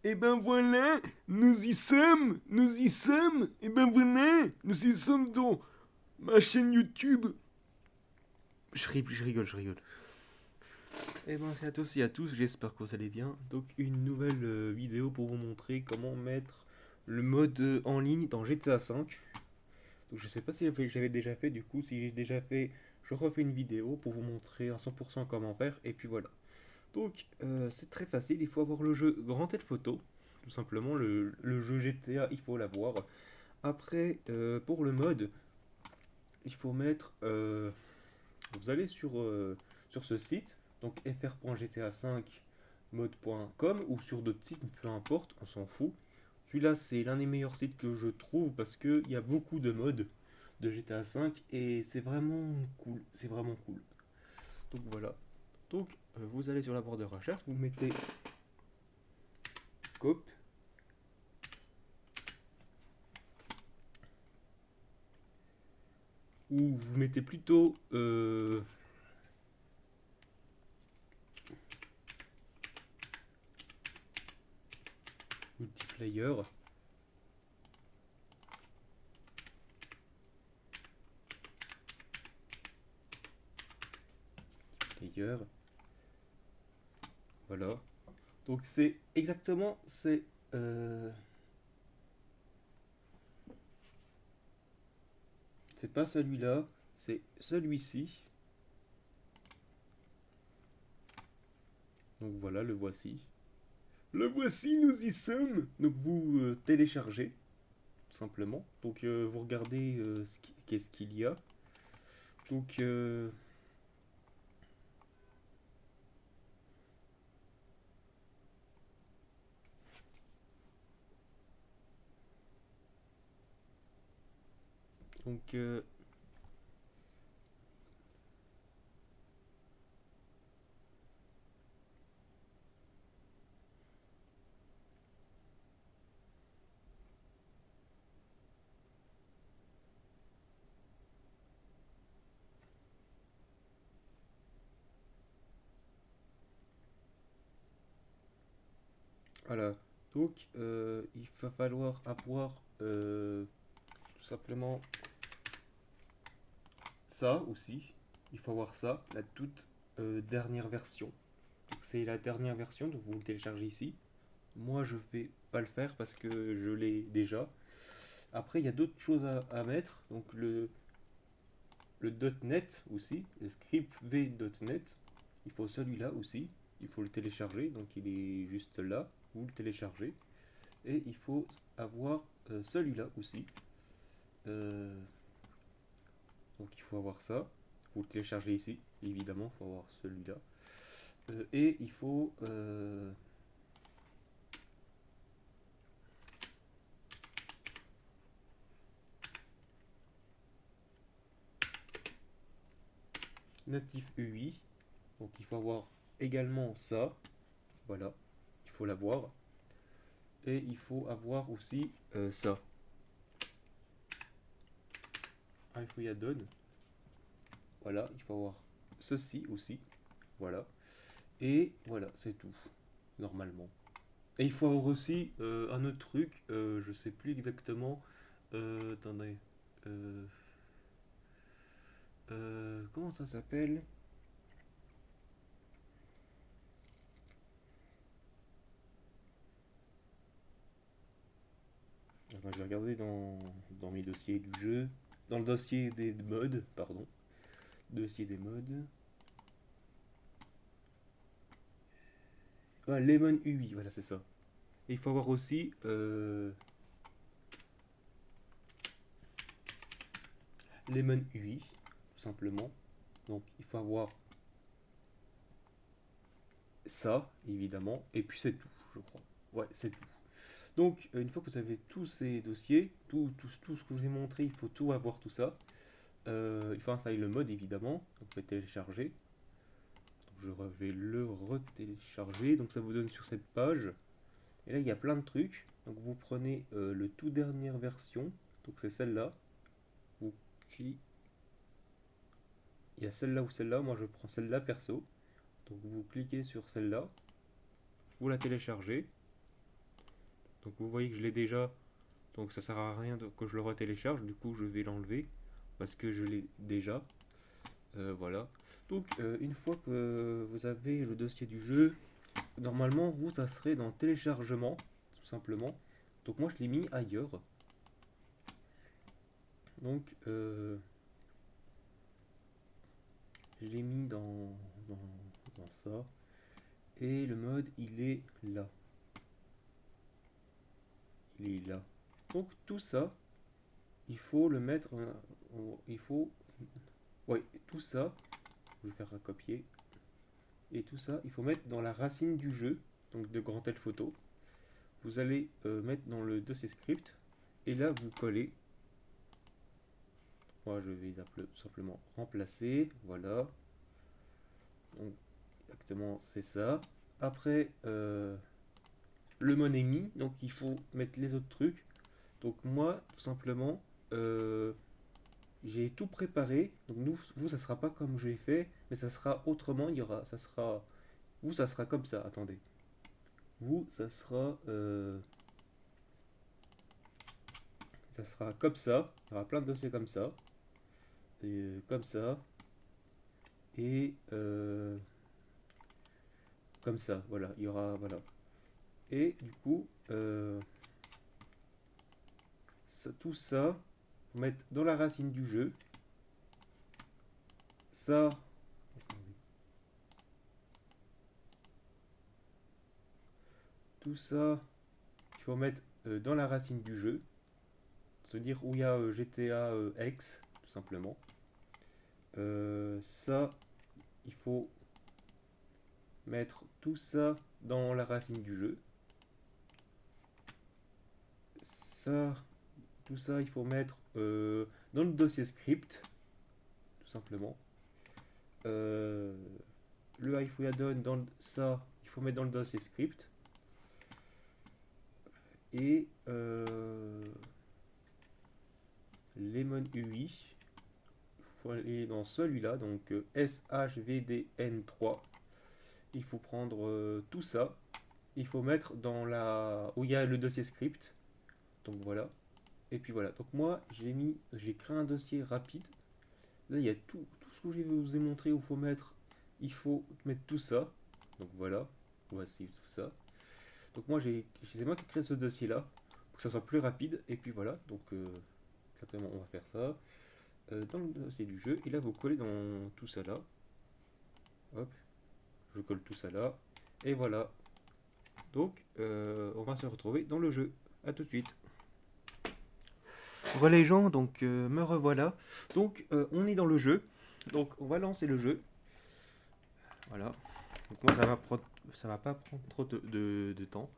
Et ben voilà, nous y sommes, et ben voilà, nous y sommes dans ma chaîne YouTube. Je rigole. Et ben c'est à tous et à tous, j'espère que vous allez bien. Donc une nouvelle vidéo pour vous montrer comment mettre le mode en ligne dans GTA V. Donc je sais pas si j'avais déjà fait, du coup si j'ai déjà fait, je refais une vidéo pour vous montrer à 100% comment faire, et puis voilà. Donc c'est très facile, il faut avoir le jeu Grand Theft Photo, tout simplement le jeu GTA, il faut l'avoir. Après, pour le mode, il faut mettre, vous allez sur ce site, donc fr.gta5 mode.com ou sur d'autres sites, peu importe, on s'en fout. Celui-là, c'est l'un des meilleurs sites que je trouve parce qu'il y a beaucoup de modes de GTA V et c'est vraiment cool. C'est vraiment cool. Donc voilà. Donc vous allez sur la barre de recherche, vous mettez cop ou vous mettez plutôt multiplayer. Player. Voilà. Donc c'est exactement euh, c'est pas celui-là, c'est celui-ci. Donc voilà, le voici. Le voici, nous y sommes. Donc vous téléchargez tout simplement. Donc vous regardez qu'est-ce qu'il y a. Donc donc voilà. Donc il va falloir avoir tout simplement ça aussi. Il faut avoir ça, la toute dernière version. Donc c'est la dernière version, donc vous le téléchargez ici. Moi je vais pas le faire parce que je l'ai déjà. Après il y a d'autres choses à mettre. Donc le .NET aussi, le script v.net. Il faut celui-là aussi. Il faut le télécharger. Donc il est juste là. Vous le téléchargez. Et il faut avoir celui-là aussi. Euh, donc il faut avoir ça. Vous le téléchargez ici. Évidemment, il faut avoir celui-là. Et il faut natif UI. Donc il faut avoir également ça. Voilà. Il faut l'avoir. Et il faut avoir aussi ça. Ah, il faut y adonne. Voilà. Il faut avoir ceci aussi. Voilà. Et voilà, c'est tout. Normalement. Et il faut avoir aussi un autre truc. Je sais plus exactement. Attendez. Euh, comment ça s'appelle? Attends, je vais regarder dans mes dossiers du jeu. Dans le dossier des modes, pardon. Dossier des modes. Ah, Lemon UI, voilà, c'est ça. Et il faut avoir aussi Lemon UI, tout simplement. Donc il faut avoir ça, évidemment. Et puis c'est tout, je crois. Ouais, c'est tout. Donc une fois que vous avez tous ces dossiers, tout ce que je vous ai montré, il faut tout avoir tout ça. Il faut installer le mode, évidemment. Donc vous pouvez télécharger. Donc, je vais le retélécharger. Donc ça vous donne sur cette page. Et là, il y a plein de trucs. Donc vous prenez le tout dernière version. Donc c'est celle-là. Vous cliquez. Il y a celle-là ou celle-là. Moi, je prends celle-là perso. Donc vous cliquez sur celle-là. Vous la téléchargez. Donc vous voyez que je l'ai déjà, donc ça sert à rien que je le retélécharge, du coup je vais l'enlever parce que je l'ai déjà. Voilà. Donc une fois que vous avez le dossier du jeu, normalement vous ça serait dans téléchargement, tout simplement. Donc moi je l'ai mis ailleurs. Donc je l'ai mis dans ça. Et le mode il est là. Il est là. Donc tout ça, il faut le mettre. Il faut. Ouais, tout ça. Je vais faire un copier. Et tout ça, il faut mettre dans la racine du jeu. Donc de Grand Tel Photo. Vous allez mettre dans le dossier script. Et là, vous collez. Moi, je vais tout simplement remplacer. Voilà. Donc, exactement, c'est ça. Après, le monemi. Donc, il faut mettre les autres trucs. Donc, moi, tout simplement, j'ai tout préparé. Donc, vous, ça sera pas comme j'ai fait, mais ça sera autrement. Il y aura, ça sera, vous, ça sera comme ça. Attendez. Vous, ça sera comme ça. Il y aura plein de dossiers comme ça. Et comme ça. Et comme ça. Voilà. Il y aura, voilà. Et du coup, tout ça, faut mettre dans la racine du jeu. Ça, tout ça, il faut mettre dans la racine du jeu. Se dire où il y a GTA X, tout simplement. Ça, il faut mettre tout ça dans la racine du jeu. Ça, tout ça, il faut mettre dans le dossier script, tout simplement. Le iFouyaDon, ça, il faut mettre dans le dossier script. Et Lemon UI, il faut aller dans celui-là, donc SHVDN3. Il faut prendre tout ça. Il faut mettre dans la où il y a le dossier script. Donc voilà. Et puis voilà. Donc moi j'ai créé un dossier rapide. Là il y a tout ce que je vous ai montré où il faut mettre. Il faut mettre tout ça. Donc voilà. Voici tout ça. Donc moi c'est moi qui ai créé ce dossier là pour que ça soit plus rapide. Et puis voilà. Donc exactement on va faire ça dans le dossier du jeu. Et là vous collez dans tout ça là. Hop. Je colle tout ça là. Et voilà. Donc, on va se retrouver dans le jeu. A tout de suite. Voilà les gens, donc me revoilà. Donc, on est dans le jeu. Donc, on va lancer le jeu. Voilà. Donc, moi, ça va pas prendre trop de temps.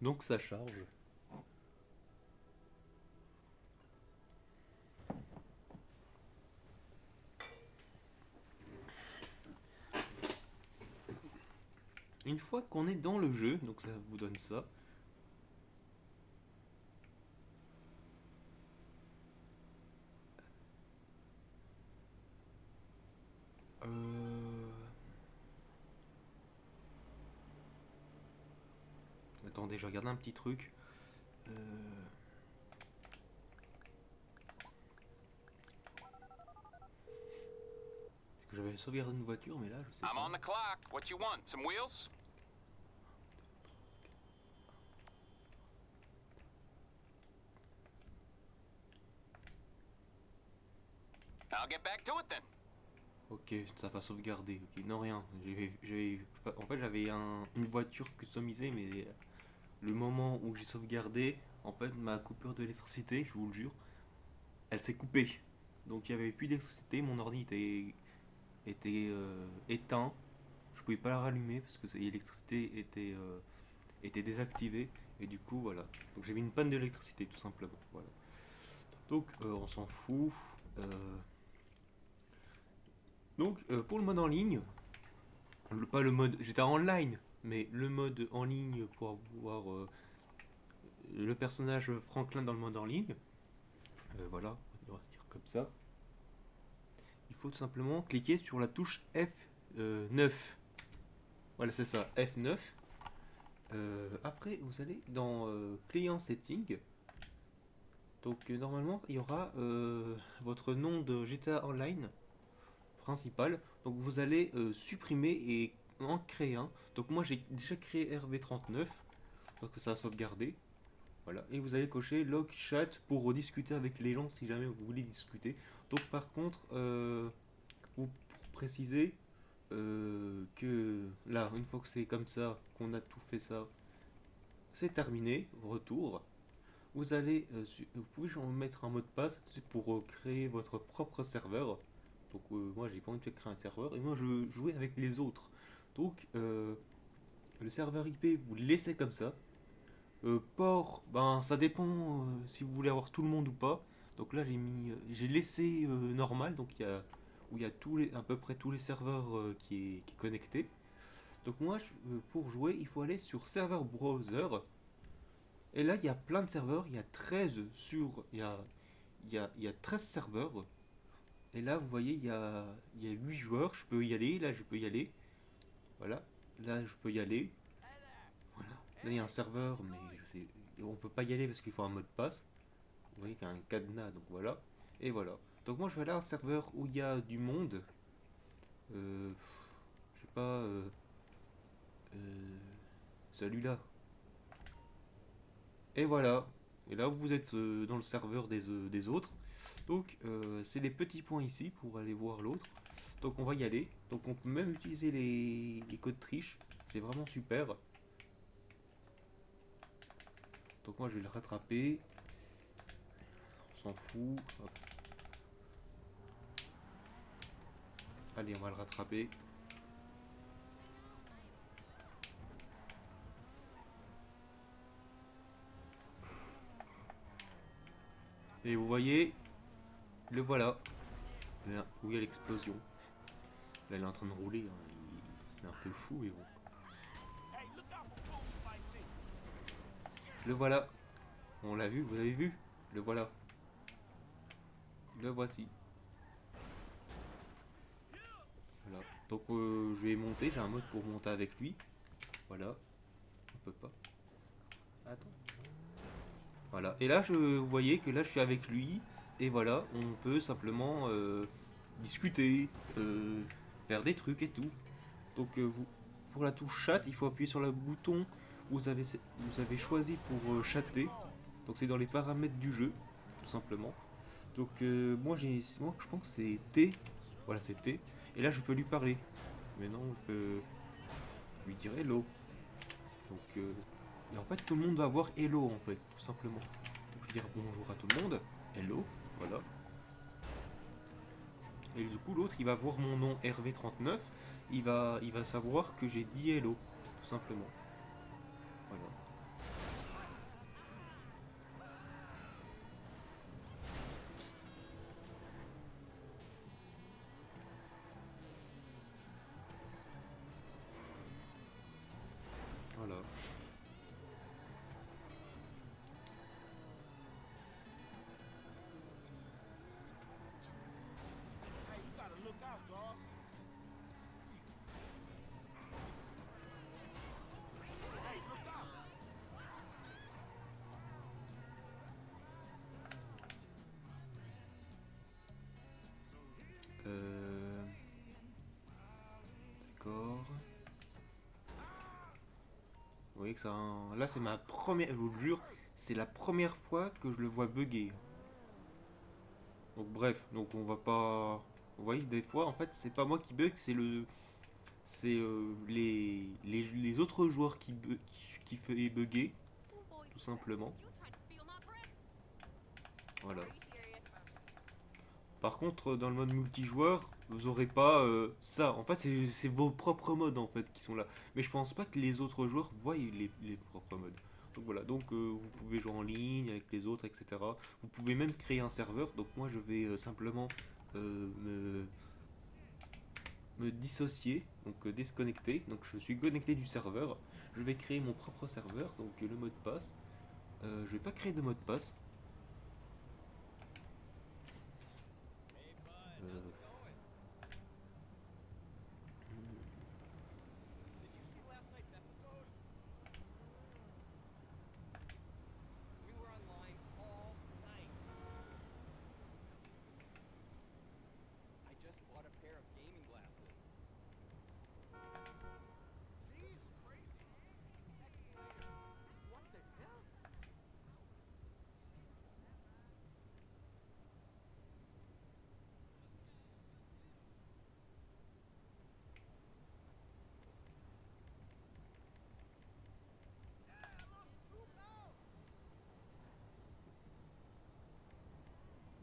Donc, ça charge. Une fois qu'on est dans le jeu, donc ça vous donne ça. Attendez, je regarde un petit truc. Parce que j'avais sauvegardé une voiture, mais là, je sais I'm pas. on the clock. What you want? Some wheels? I'll get back to it then. Ok, ça n'a pas sauvegardé. Ok, non rien. En fait, j'avais une voiture customisée, mais le moment où j'ai sauvegardé, en fait, ma coupure d'électricité, je vous le jure, elle s'est coupée. Donc il n'y avait plus d'électricité, mon ordi était éteint. Je pouvais pas la rallumer parce que l'électricité était désactivée. Et du coup, voilà. Donc j'avais une panne d'électricité, tout simplement. Voilà. Donc on s'en fout. Euh, Donc pour le mode en ligne, pas le mode GTA Online, mais le mode en ligne pour avoir le personnage Franklin dans le mode en ligne. Voilà, on va dire comme ça. Il faut tout simplement cliquer sur la touche F9. Voilà, c'est ça, F9. Après, vous allez dans Client Setting. Donc, normalement, il y aura votre nom de GTA Online principal. Donc, vous allez supprimer et en créer un. Donc, moi, j'ai déjà créé RV39. Donc, ça a sauvegardé. Voilà. Et vous allez cocher Log Chat pour discuter avec les gens si jamais vous voulez discuter. Donc, par contre, pour préciser que là, une fois que c'est comme ça, qu'on a tout fait ça, c'est terminé, retour. Vous allez, vous pouvez mettre un mot de passe, c'est pour créer votre propre serveur. Donc moi j'ai pas envie de créer un serveur et moi je jouais avec les autres. Donc le serveur IP vous le laissez comme ça. Port, ben ça dépend si vous voulez avoir tout le monde ou pas. Donc là j'ai laissé normal, donc il y a où il y a à peu près tous les serveurs qui est connecté. Donc moi pour jouer il faut aller sur serveur browser. Et là, il y a plein de serveurs. Il y a 13 sur. Il y a 13 serveurs. Et là, vous voyez, il y a 8 joueurs. Je peux y aller. Là, je peux y aller. Voilà. Là, je peux y aller. Voilà. Là, il y a un serveur, mais je sais, on peut pas y aller parce qu'il faut un mot de passe. Vous voyez qu'il y a un cadenas, donc voilà. Et voilà. Donc moi, je vais aller à un serveur où il y a du monde. Je sais pas. Euh, celui-là. Et voilà. Et là, vous êtes dans le serveur des autres. Donc, c'est les petits points ici pour aller voir l'autre. Donc, on va y aller. Donc, on peut même utiliser les codes triche. C'est vraiment super. Donc, moi, je vais le rattraper. On s'en fout. Hop. Allez, on va le rattraper. Et vous voyez, le voilà. Là où il y a l'explosion. Là, il est en train de rouler. Hein. Il est un peu fou, mais bon. Le voilà. On l'a vu, vous avez vu? Le voilà. Le voici. Voilà. Donc je vais monter, j'ai un mode pour monter avec lui. Voilà. On peut pas. Attends. Voilà. Et là, vous voyez que là, je suis avec lui. Et voilà, on peut simplement discuter, faire des trucs et tout. Donc pour la touche chat, il faut appuyer sur le bouton où vous avez choisi pour chatter. Donc c'est dans les paramètres du jeu, tout simplement. Donc moi je pense que c'est T. Voilà, c'est T. Et là, je peux lui parler. Mais non, je peux lui dire hello. Donc et en fait, tout le monde va voir hello en fait, tout simplement. Donc, je vais dire bonjour à tout le monde. Hello, voilà. Et du coup, l'autre, il va voir mon nom Hervé39. Il va savoir que j'ai dit hello, tout simplement. Voilà. Voilà. Euh, D'accord. Vous voyez que ça. Là, c'est ma première. Je vous le jure, c'est la première fois que je le vois bugger. Donc, bref, donc on va pas. Vous voyez, des fois, en fait, c'est pas moi qui bug, c'est les autres joueurs qui fait bugger, tout simplement. Voilà. Par contre, dans le mode multijoueur, vous aurez pas ça. En fait, c'est vos propres modes en fait qui sont là. Mais je pense pas que les autres joueurs voient les propres modes. Donc voilà, donc vous pouvez jouer en ligne avec les autres, etc. Vous pouvez même créer un serveur. Donc moi, je vais simplement me me dissocier, donc déconnecter. Donc je suis connecté du serveur. Je vais créer mon propre serveur, donc le mot de passe. Je vais pas créer de mot de passe. Euh,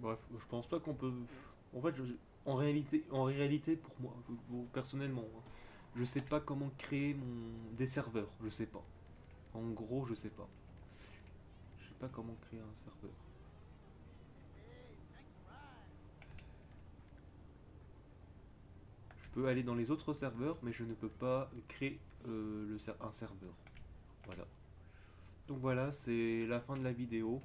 Bref, je pense pas qu'on peut. En fait, en réalité, pour moi, personnellement, hein, je sais pas comment créer des serveurs. Je sais pas. En gros, je sais pas. Je sais pas comment créer un serveur. Je peux aller dans les autres serveurs, mais je ne peux pas créer un serveur. Voilà. Donc voilà, c'est la fin de la vidéo.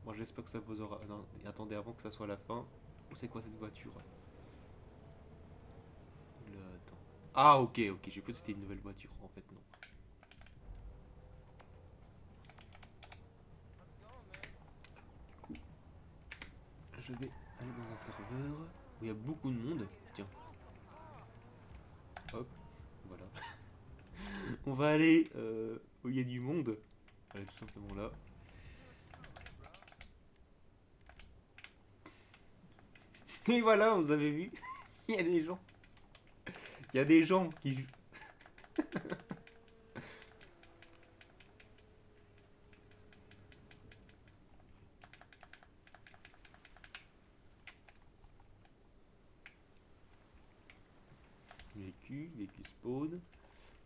Moi, j'espère que ça vous aura. Non, attendez, avant que ça soit la fin. Où c'est quoi cette voiture? Là, attends. Ah, ok, ok. J'ai cru que c'était une nouvelle voiture. En fait, non. Du coup, je vais aller dans un serveur où il y a beaucoup de monde. Tiens, hop, voilà. On va aller où il y a du monde. Allez, tout simplement là. Et voilà, vous avez vu. Il y a des gens. Il y a des gens qui jouent. Vécu spawn.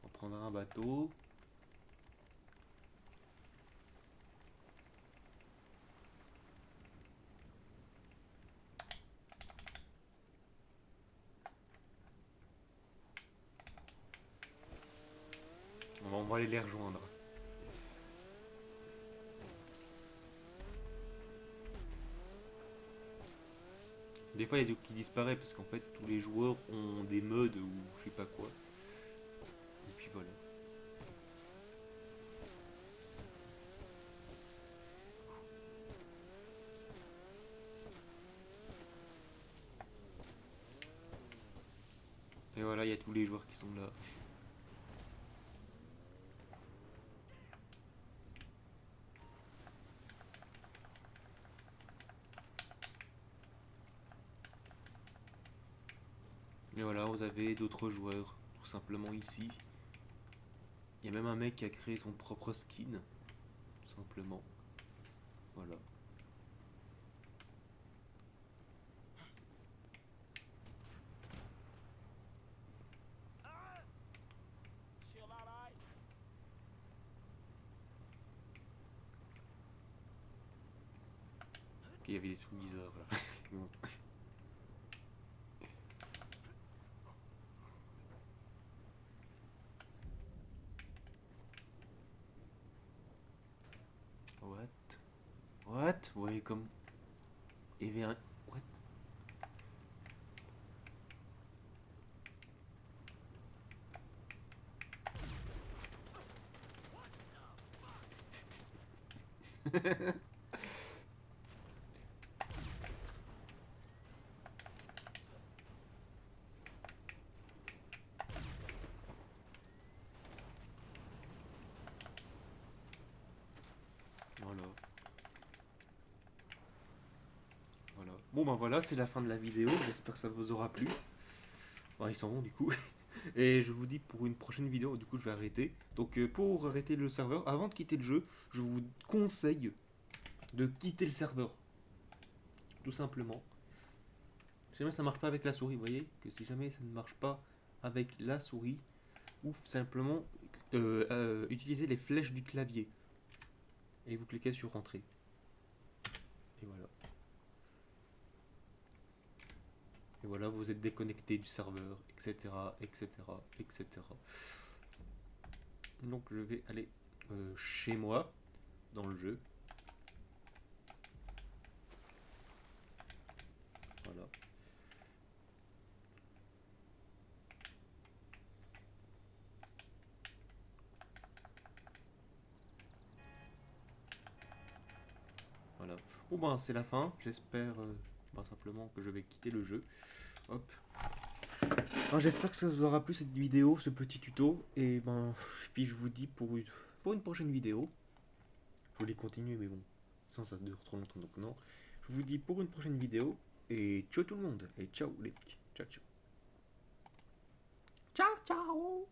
On prendra un bateau. On va aller les rejoindre. Des fois, il y a des trucs qui disparaissent parce qu'en fait, tous les joueurs ont des modes ou je sais pas quoi. Et puis voilà. Et voilà, il y a tous les joueurs qui sont là. Et voilà, vous avez d'autres joueurs, tout simplement ici. Il y a même un mec qui a créé son propre skin, tout simplement. Voilà. Ok, il y avait des trucs bizarres là. Bon. What? What? Ouais, comme. Il y avait un. What? Voilà. Voilà. Bon ben voilà, c'est la fin de la vidéo. J'espère que ça vous aura plu. Bon, ils s'en vont du coup. Et je vous dis pour une prochaine vidéo, du coup je vais arrêter. Donc pour arrêter le serveur, avant de quitter le jeu, je vous conseille de quitter le serveur. Tout simplement. Si jamais ça marche pas avec la souris, vous voyez que si jamais ça ne marche pas avec la souris, ou simplement utiliser les flèches du clavier. Et vous cliquez sur Entrée. Et voilà. Et voilà, vous êtes déconnecté du serveur, etc., etc., etc. Donc je vais aller chez moi, dans le jeu. Voilà. Voilà. Bon ben c'est la fin. J'espère simplement que je vais quitter le jeu. Hop. Ben, j'espère que ça vous aura plu cette vidéo, ce petit tuto. Et ben puis je vous dis pour une prochaine vidéo. Je voulais continuer mais bon, sans ça dure trop longtemps donc non. Je vous dis pour une prochaine vidéo. Et ciao tout le monde. Et ciao les petits. Ciao ciao. Ciao ciao.